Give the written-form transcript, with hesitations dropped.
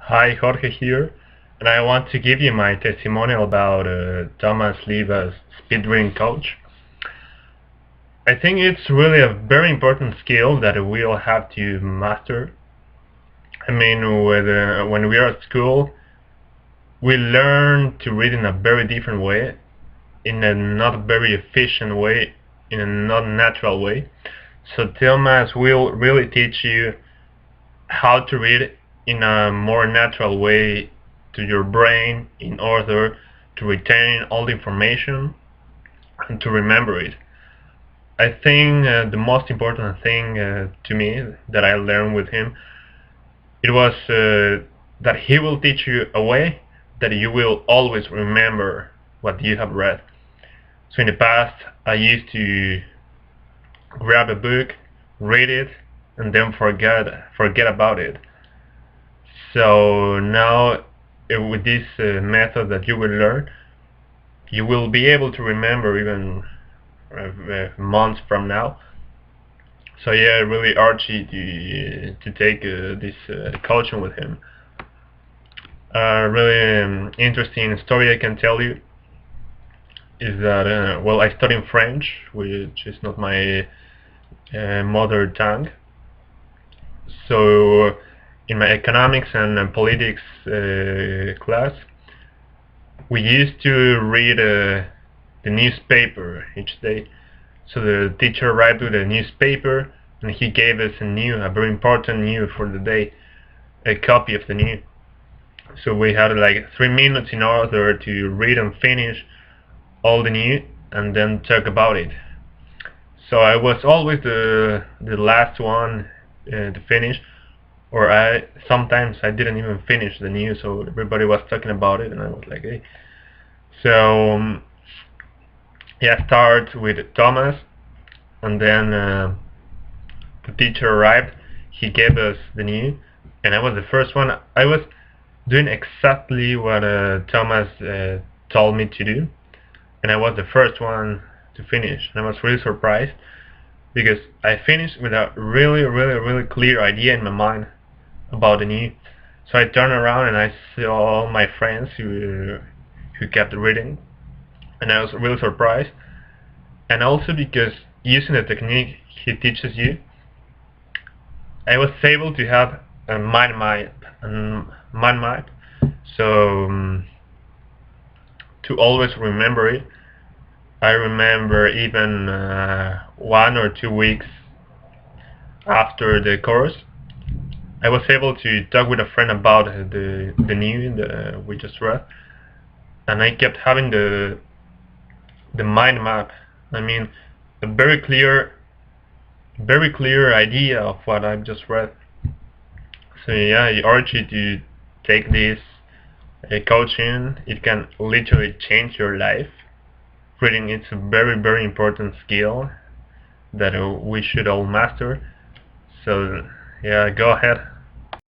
Hi, Jorge here, and I want to give you my testimonial about Thomas Leva's speed reading coach. I think it's really a very important skill that we all have to master. I mean, when we are at school, we learn to read in a very different way, in a not very efficient way, in a not natural way. So Thomas will really teach you how to read in a more natural way to your brain in order to retain all the information and to remember it. I think the most important thing to me that I learned with him, it was that he will teach you a way that you will always remember what you have read. So in the past, I used to grab a book, read it, and then forget about it. So now, with this method that you will learn, you will be able to remember even months from now. So yeah, I really urge you to take this coaching with him. Really interesting story I can tell you is that well, I study French, which is not my mother tongue. So in my economics and politics class, we used to read the newspaper each day. So the teacher arrived with a newspaper and he gave us a very important news for the day, a copy of the news. So we had like 3 minutes in order to read and finish all the news and then talk about it. So I was always the last one to finish, or sometimes I didn't even finish the news, so everybody was talking about it, and I was like, hey. So yeah, start with Thomas, and then the teacher arrived. He gave us the news, and I was the first one. I was doing exactly what Thomas told me to do, and I was the first one to finish. And I was really surprised because I finished with a really clear idea in my mind about the news. So I turned around and I saw all my friends who kept reading, and I was really surprised. And also because using the technique he teaches you, I was able to have a mind map, so to always remember it. I remember even 1 or 2 weeks after the course, I was able to talk with a friend about the news that we just read, and I kept having the mind map. I mean, a very clear idea of what I've just read. So yeah, I urge you to take this coaching. It can literally change your life. Reading is a very important skill that we should all master. So yeah, go ahead.